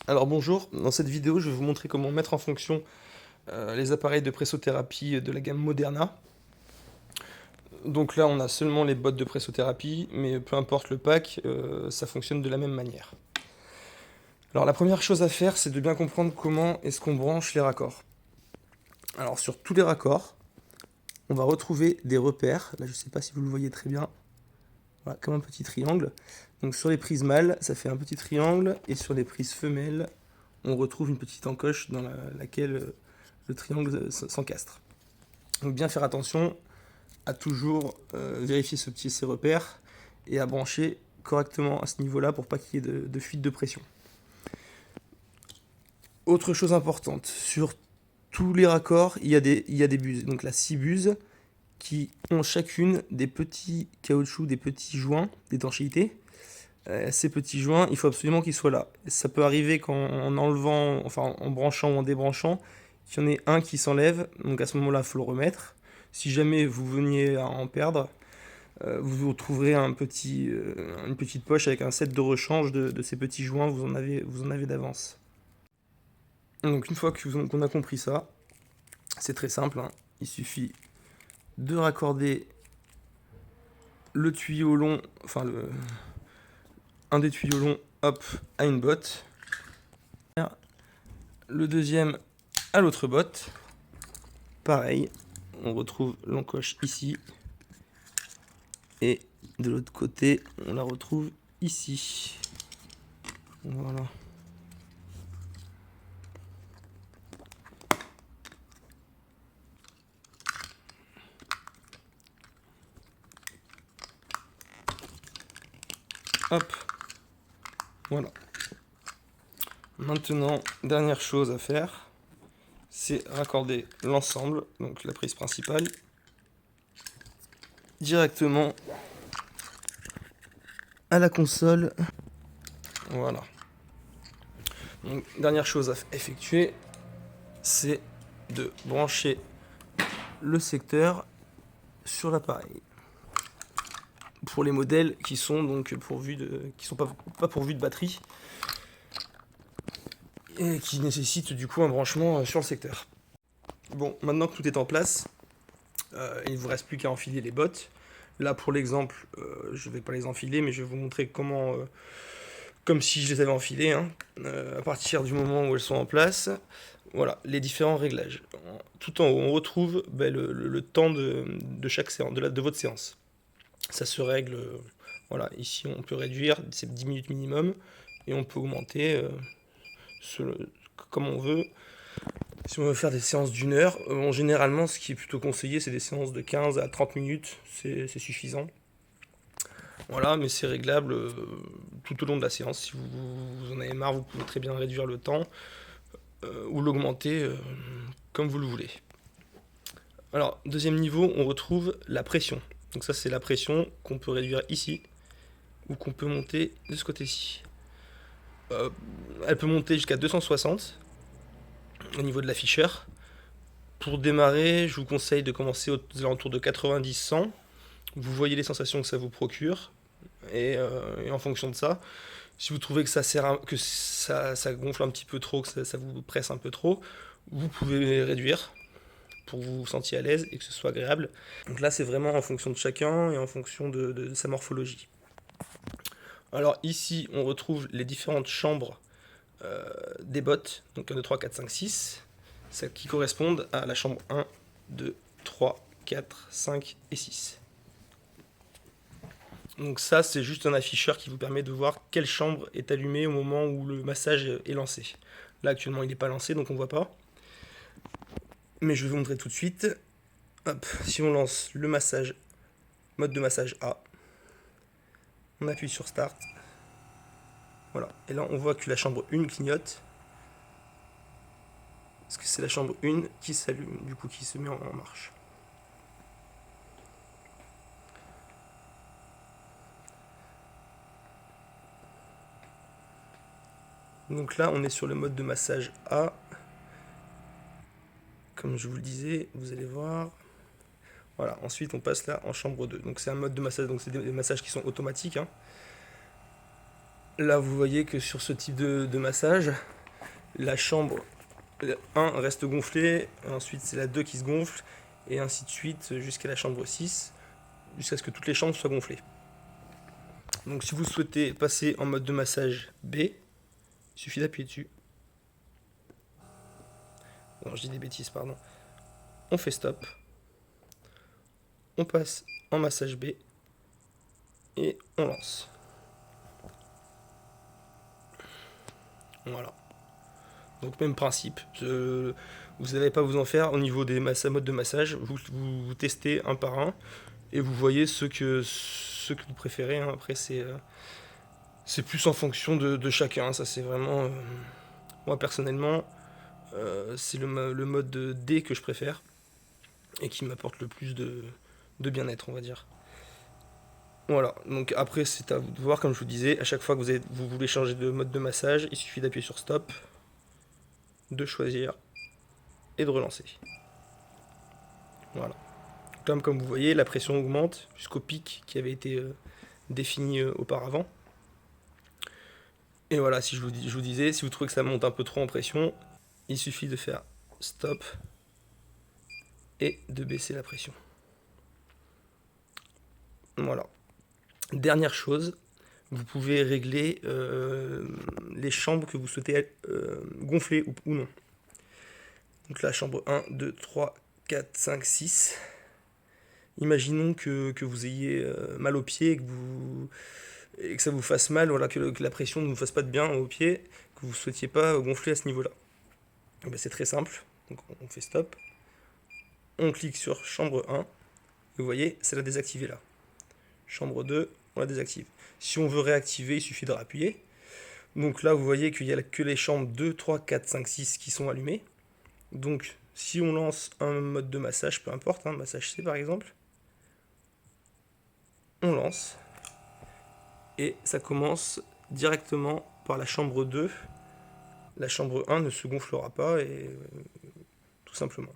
Alors bonjour, dans cette vidéo je vais vous montrer comment mettre en fonction les appareils de pressothérapie de la gamme Moderna. Donc là on a seulement les bottes de pressothérapie, mais peu importe le pack, ça fonctionne de la même manière. Alors la première chose à faire, c'est de bien comprendre comment est-ce qu'on branche les raccords. Alors sur tous les raccords, on va retrouver des repères, là je ne sais pas si vous le voyez très bien, voilà, comme un petit triangle. Donc sur les prises mâles, ça fait un petit triangle, et sur les prises femelles, on retrouve une petite encoche dans laquelle le triangle s'encastre. Donc bien faire attention à toujours vérifier ces repères et à brancher correctement à ce niveau-là pour pas qu'il y ait de fuite de pression. Autre chose importante, sur tous les raccords, il y a des buses. Donc là, 6 buses qui ont chacune des petits caoutchoucs, des petits joints d'étanchéité. Ces petits joints, il faut absolument qu'ils soient là. Ça peut arriver qu'en enlevant, enfin en branchant ou en débranchant, qu'il y en ait un qui s'enlève, donc à ce moment-là, il faut le remettre. Si jamais vous veniez à en perdre, vous trouverez une petite poche avec un set de rechange de ces petits joints, vous en avez d'avance. Donc une fois qu'on a compris ça, c'est très simple, hein. Il suffit de raccorder le tuyau long, enfin un des tuyaux longs, hop, à une botte, le deuxième à l'autre botte, pareil, on retrouve l'encoche ici, et de l'autre côté, on la retrouve ici. Voilà. Hop. Voilà. Maintenant, dernière chose à faire, c'est raccorder l'ensemble, donc la prise principale, directement à la console. Voilà. Donc, dernière chose à effectuer, c'est de brancher le secteur sur l'appareil. Pour les modèles qui sont donc qui sont pas pourvus de batterie et qui nécessitent du coup un branchement sur le secteur. Bon, maintenant que tout est en place, il ne vous reste plus qu'à enfiler les bottes. Là pour l'exemple, je ne vais pas les enfiler, mais je vais vous montrer comment, comme si je les avais enfilées, hein, à partir du moment où elles sont en place. Voilà, les différents réglages. Tout en haut, on retrouve le temps de chaque séance, de votre séance. Ça se règle, voilà, ici on peut réduire, c'est 10 minutes minimum, et on peut augmenter comme on veut. Si on veut faire des séances d'une heure, généralement ce qui est plutôt conseillé, c'est des séances de 15 à 30 minutes, c'est suffisant. Voilà, mais c'est réglable tout au long de la séance. Si vous en avez marre, vous pouvez très bien réduire le temps ou l'augmenter comme vous le voulez. Alors, deuxième niveau, on retrouve la pression. Donc ça, c'est la pression qu'on peut réduire ici ou qu'on peut monter de ce côté-ci. Elle peut monter jusqu'à 260 au niveau de l'afficheur. Pour démarrer, je vous conseille de commencer aux alentours de 90-100. Vous voyez les sensations que ça vous procure. Et en fonction de ça, si vous trouvez que ça gonfle un petit peu trop, que ça vous presse un peu trop, vous pouvez réduire pour que vous vous sentiez à l'aise et que ce soit agréable. Donc là, c'est vraiment en fonction de chacun et en fonction de sa morphologie. Alors ici, on retrouve les différentes chambres des bottes, donc 1, 2, 3, 4, 5, 6, celles qui correspondent à la chambre 1, 2, 3, 4, 5 et 6. Donc ça, c'est juste un afficheur qui vous permet de voir quelle chambre est allumée au moment où le massage est lancé. Là, actuellement, il n'est pas lancé, donc on ne voit pas. Mais je vais vous montrer tout de suite. Hop, si on lance le massage, mode de massage A, on appuie sur Start. Voilà, et là, on voit que la chambre 1 clignote. Parce que c'est la chambre 1 qui s'allume, du coup, qui se met en marche. Donc là, on est sur le mode de massage A. Comme je vous le disais, vous allez voir. Voilà, ensuite on passe là en chambre 2. Donc c'est un mode de massage, donc c'est des massages qui sont automatiques, hein. Là, vous voyez que sur ce type de massage, la chambre 1 reste gonflée, ensuite c'est la 2 qui se gonfle, et ainsi de suite jusqu'à la chambre 6, jusqu'à ce que toutes les chambres soient gonflées. Donc si vous souhaitez passer en mode de massage B, il suffit d'appuyer dessus. Non, je dis des bêtises, pardon. On fait stop. On passe en massage B. Et on lance. Voilà. Donc même principe. Vous n'allez pas vous en faire au niveau des modes de massage. Vous testez un par un. Et vous voyez ce que vous préférez. Hein. Après, c'est plus en fonction de chacun. Ça, c'est vraiment... moi, personnellement, c'est le mode D que je préfère. Et qui m'apporte le plus de bien-être, on va dire. Voilà, donc après c'est à vous de voir, comme je vous disais, à chaque fois que vous voulez changer de mode de massage, il suffit d'appuyer sur stop, de choisir et de relancer. Voilà. Comme vous voyez, la pression augmente jusqu'au pic qui avait été défini auparavant. Et voilà, si je vous disais, si vous trouvez que ça monte un peu trop en pression, il suffit de faire stop et de baisser la pression. Voilà. Dernière chose, vous pouvez régler les chambres que vous souhaitez gonfler ou non. Donc la chambre 1, 2, 3, 4, 5, 6. Imaginons que vous ayez mal aux pieds et que ça vous fasse mal, voilà, que la pression ne vous fasse pas de bien aux pieds, que vous ne souhaitiez pas gonfler à ce niveau-là. Ben, c'est très simple. Donc on fait stop. On clique sur chambre 1. Et vous voyez, c'est la désactivée là. Chambre 2, on la désactive. Si on veut réactiver, il suffit de réappuyer. Donc là, vous voyez qu'il n'y a que les chambres 2, 3, 4, 5, 6 qui sont allumées. Donc, si on lance un mode de massage, peu importe, hein, massage C par exemple, on lance. Et ça commence directement par la chambre 2. La chambre 1 ne se gonflera pas, et tout simplement.